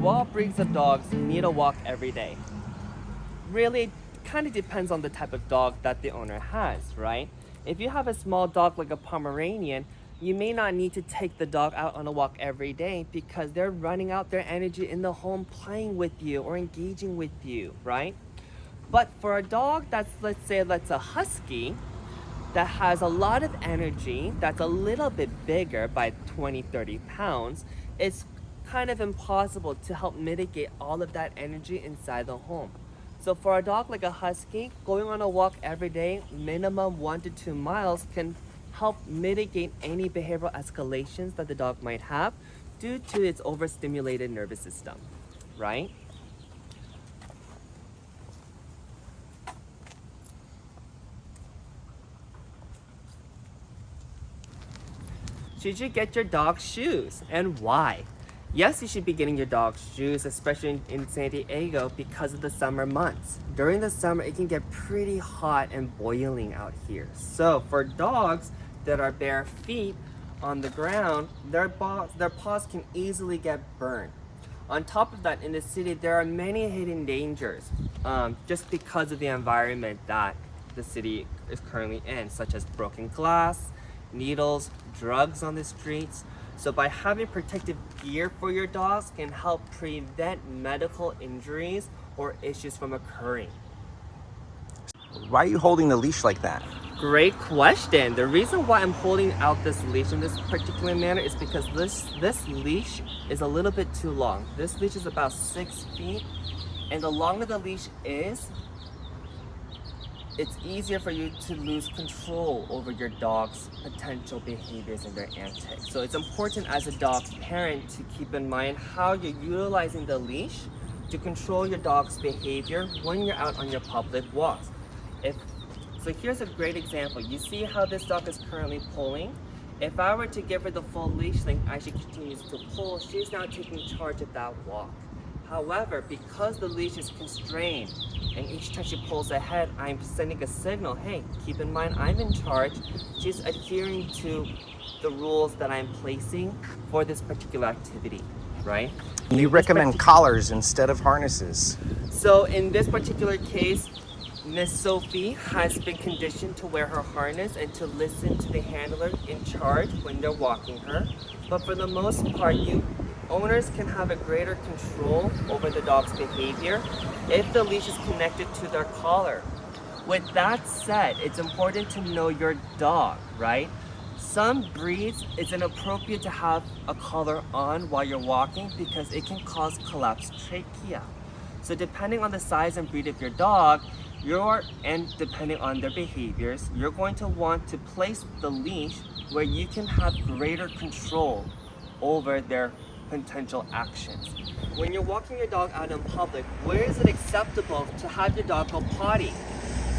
Do all breeds of dogs need a walk every day? Really, kind of depends on the type of dog that the owner has, right? If you have a small dog like a Pomeranian, you may not need to take the dog out on a walk every day because they're running out their energy in the home playing with you or engaging with you, right? But for a dog that's a husky that has a lot of energy, that's a little bit bigger by 20, 30 pounds, it's kind of impossible to help mitigate all of that energy inside the home. So for a dog like a husky, going on a walk every day, minimum 1 to 2 miles, can help mitigate any behavioral escalations that the dog might have due to its overstimulated nervous system, right? Should you get your dog shoes, and why? Yes, you should be getting your dog shoes, especially in San Diego, because of the summer months. During the summer, it can get pretty hot and boiling out here. So for dogs that are bare feet on the ground, their paws can easily get burned. On top of that, in the city, there are many hidden dangers just because of the environment that the city is currently in, such as broken glass, needles, drugs on the streets. So by having protective gear for your dogs can help prevent medical injuries or issues from occurring. Why are you holding the leash like that? Great question. The reason why I'm holding out this leash in this particular manner is because this leash is a little bit too long. This leash is about 6 feet, and the longer the leash is, it's easier for you to lose control over your dog's potential behaviors and their antics. So it's important as a dog parent to keep in mind how you're utilizing the leash to control your dog's behavior when you're out on your public walks. So here's a great example. You see how this dog is currently pulling? If I were to give her the full leash length as she continues to pull, she's now taking charge of that walk. However, because the leash is constrained and each time she pulls ahead, I'm sending a signal, hey, keep in mind I'm in charge. She's adhering to the rules that I'm placing for this particular activity, right? You recommend collars instead of harnesses. So in this particular case, Miss Sophie has been conditioned to wear her harness and to listen to the handler in charge when they're walking her. But for the most part, owners can have a greater control over the dog's behavior if the leash is connected to their collar. With that said, it's important to know your dog, right? Some breeds, it's inappropriate to have a collar on while you're walking because it can cause collapsed trachea. So depending on the size and breed of your dog, and depending on their behaviors, you're going to want to place the leash where you can have greater control over their potential actions. When you're walking your dog out in public, where is it acceptable to have your dog go potty?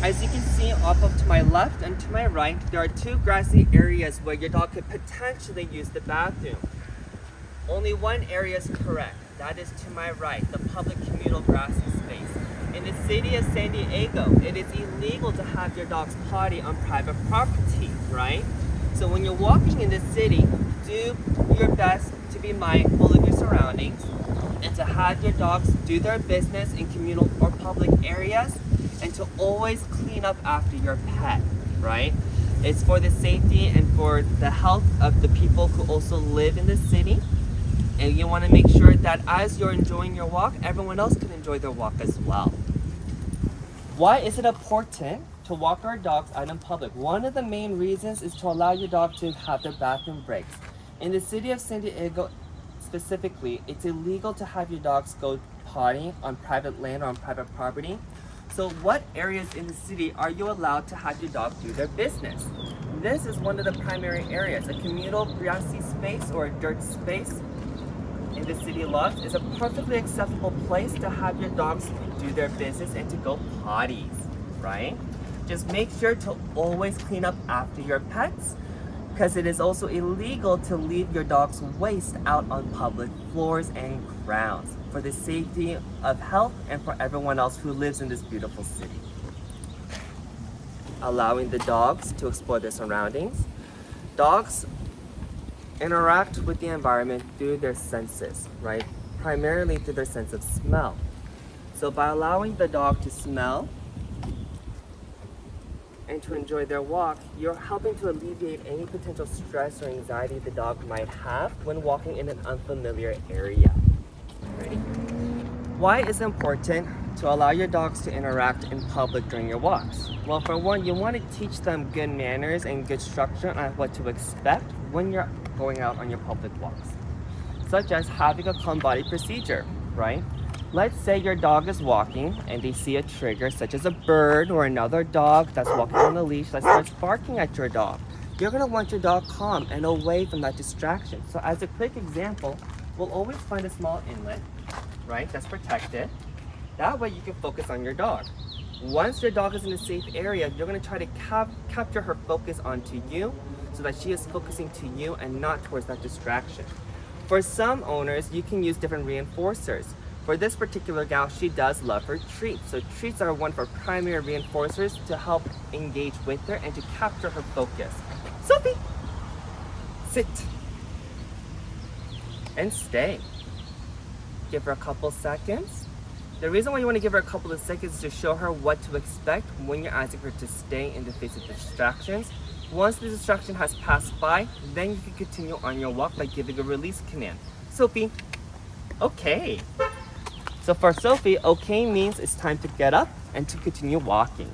As you can see off of to my left and to my right, there are 2 grassy areas where your dog could potentially use the bathroom. Only one area is correct. That is to my right, the public communal grassy space. In the city of San Diego, it is illegal to have your dog's potty on private property, right? So when you're walking in the city, do your best to be mindful of your surroundings and to have your dogs do their business in communal or public areas and to always clean up after your pet, right? It's for the safety and for the health of the people who also live in the city. And you want to make sure that as you're enjoying your walk, everyone else can enjoy their walk as well. Why is it important to walk our dogs out in public? One of the main reasons is to allow your dog to have their bathroom breaks. In the city of San Diego specifically, it's illegal to have your dogs go potty on private land or on private property. So what areas in the city are you allowed to have your dog do their business? This is one of the primary areas. A communal grassy space or a dirt space in the city lots is a perfectly acceptable place to have your dogs do their business and to go potties, right? Just make sure to always clean up after your pets because it is also illegal to leave your dog's waste out on public floors and grounds for the safety of health and for everyone else who lives in this beautiful city. Allowing the dogs to explore their surroundings. Dogs interact with the environment through their senses, right? primarily through their sense of smell. So by allowing the dog to smell and to enjoy their walk, you're helping to alleviate any potential stress or anxiety the dog might have when walking in an unfamiliar area. Ready? Why is it important to allow your dogs to interact in public during your walks? Well, for one, you want to teach them good manners and good structure on what to expect when you're going out on your public walks, such as having a calm body procedure, right? Let's say your dog is walking and they see a trigger such as a bird or another dog that's walking on a leash that starts barking at your dog. You're gonna want your dog calm and away from that distraction. So as a quick example, we'll always find a small inlet, right, that's protected. That way you can focus on your dog. Once your dog is in a safe area, you're gonna try to capture her focus onto you so that she is focusing to you and not towards that distraction. For some owners, you can use different reinforcers. For this particular gal, she does love her treats. So treats are one of her primary reinforcers to help engage with her and to capture her focus. Sophie, sit and stay. Give her a couple seconds. The reason why you want to give her a couple of seconds is to show her what to expect when you're asking her to stay in the face of distractions. Once the distraction has passed by, then you can continue on your walk by giving a release command. Sophie, okay. So for Sophie, okay means it's time to get up and to continue walking.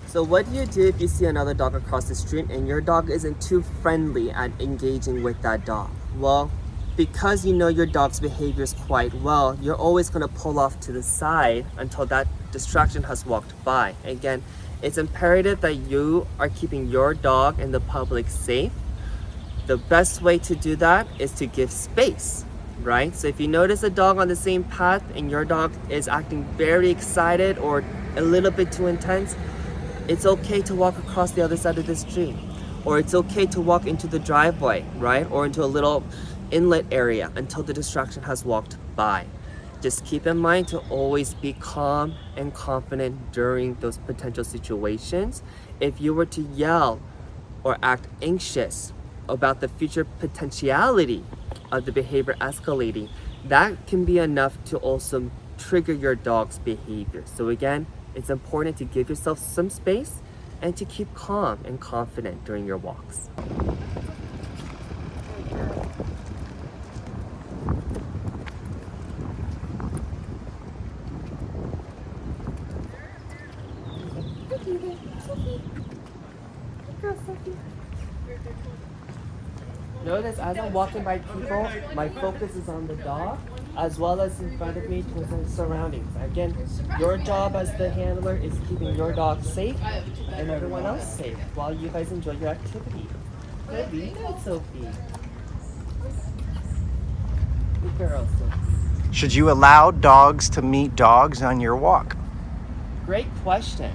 So what do you do if you see another dog across the street and your dog isn't too friendly at engaging with that dog? Well, because you know your dog's behaviors quite well, you're always going to pull off to the side until that distraction has walked by. Again, it's imperative that you are keeping your dog and the public safe. The best way to do that is to give space, right? So if you notice a dog on the same path and your dog is acting very excited or a little bit too intense, it's okay to walk across the other side of the street. Or it's okay to walk into the driveway, right? Or into a little inlet area until the distraction has walked by. Just keep in mind to always be calm and confident during those potential situations. If you were to yell or act anxious about the future potentiality of the behavior escalating, that can be enough to also trigger your dog's behavior. So again, it's important to give yourself some space and to keep calm and confident during your walks. Notice as I'm walking by people, my focus is on the dog as well as in front of me towards the surroundings. Again, your job as the handler is keeping your dog safe and everyone else safe while you guys enjoy your activity. Good evening, Sophie. Good girl, Sophie. Should you allow dogs to meet dogs on your walk? Great question.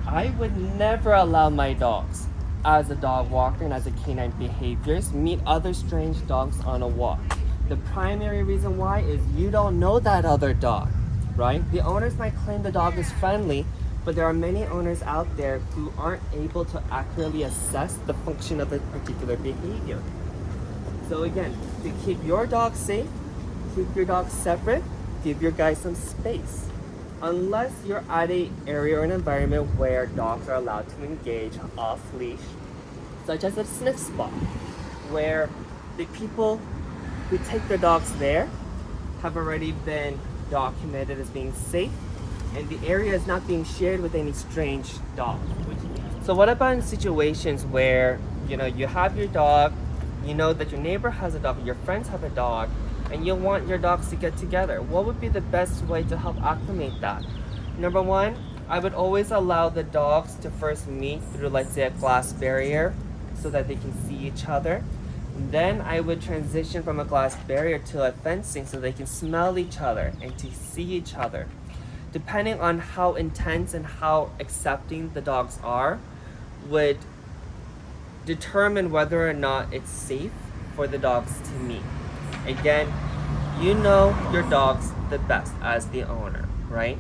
I would never allow my dogs, as a dog walker and as a canine behaviorist, meet other strange dogs on a walk. The primary reason why is you don't know that other dog, right? The owners might claim the dog is friendly, but there are many owners out there who aren't able to accurately assess the function of a particular behavior. So again, to keep your dog safe, keep your dog separate, give your guys some space. Unless you're at an area or an environment where dogs are allowed to engage off leash, such as a sniff spot, where the people who take their dogs there have already been documented as being safe, and the area is not being shared with any strange dog. So what about in situations where, you have your dog, you know that your neighbor has a dog, your friends have a dog, and you want your dogs to get together? What would be the best way to help acclimate that? Number one, I would always allow the dogs to first meet through, let's say, a glass barrier so that they can see each other. Then I would transition from a glass barrier to a fencing so they can smell each other and to see each other. Depending on how intense and how accepting the dogs are, would determine whether or not it's safe for the dogs to meet. Again, you know your dogs the best as the owner, right?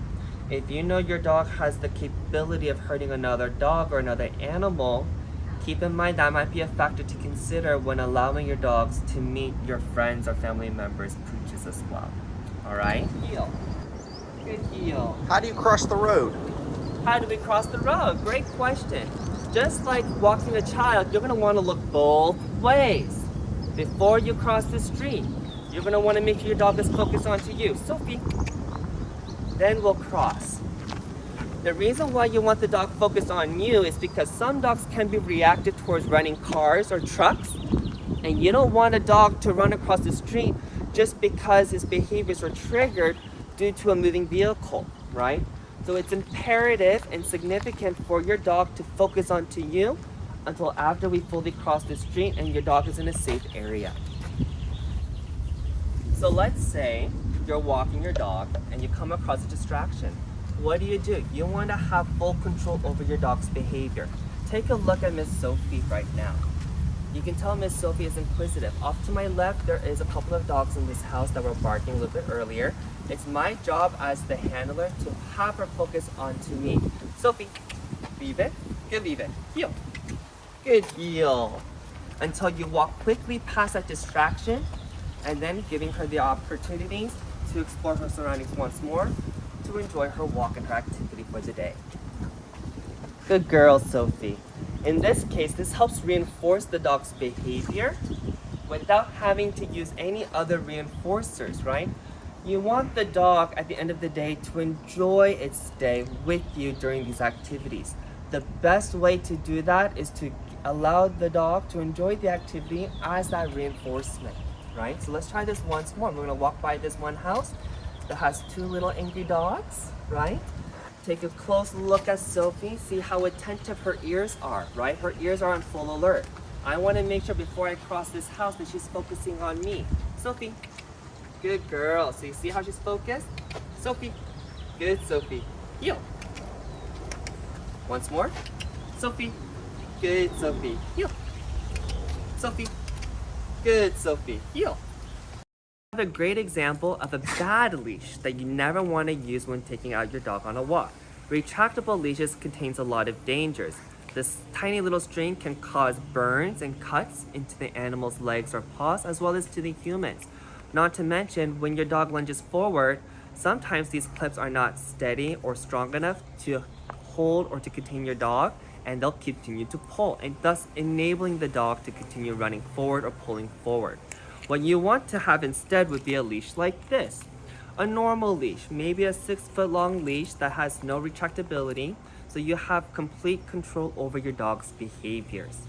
If you know your dog has the capability of hurting another dog or another animal, Keep in mind that might be a factor to consider when allowing your dogs to meet your friends or family members' pooches as well. Alright? Heel. Good heel. How do you cross the road? How do we cross the road? Great question. Just like walking a child, you're going to want to look both ways. Before you cross the street, you're going to want to make sure your dog is focused onto you. Sophie. Then we'll cross. The reason why you want the dog focused on you is because some dogs can be reactive towards running cars or trucks, and you don't want a dog to run across the street just because his behaviors are triggered due to a moving vehicle, right? So it's imperative and significant for your dog to focus onto you until after we fully cross the street and your dog is in a safe area. So let's say you're walking your dog and you come across a distraction. What do? You want to have full control over your dog's behavior. Take a look at Miss Sophie right now. You can tell Miss Sophie is inquisitive. Off to my left, there is a couple of dogs in this house that were barking a little bit earlier. It's my job as the handler to have her focus onto me. Sophie, leave it. Good, leave it. Heel. Good heel. Until you walk quickly past that distraction and then giving her the opportunities to explore her surroundings once more, to enjoy her walk and her activity for the day. Good girl, Sophie. In this case, this helps reinforce the dog's behavior without having to use any other reinforcers, right? You want the dog at the end of the day to enjoy its day with you during these activities. The best way to do that is to allow the dog to enjoy the activity as that reinforcement, right? So let's try this once more. We're gonna walk by this one house that has two little angry dogs, right? Take a close look at Sophie. See how attentive her ears are, right? Her ears are on full alert. I want to make sure before I cross this house that she's focusing on me. Sophie, good girl. So you see how she's focused? Sophie, good Sophie. Heel. Once more. Sophie, good Sophie. Heel. Sophie, good Sophie. Heel. A great example of a bad leash that you never want to use when taking out your dog on a walk. Retractable leashes contains a lot of dangers. This tiny little string can cause burns and cuts into the animal's legs or paws as well as to the humans. Not to mention, when your dog lunges forward, sometimes these clips are not steady or strong enough to hold or to contain your dog, and they'll continue to pull, and thus enabling the dog to continue running forward or pulling forward. What you want to have instead would be a leash like this. A normal leash, maybe a 6-foot long leash that has no retractability, so you have complete control over your dog's behaviors.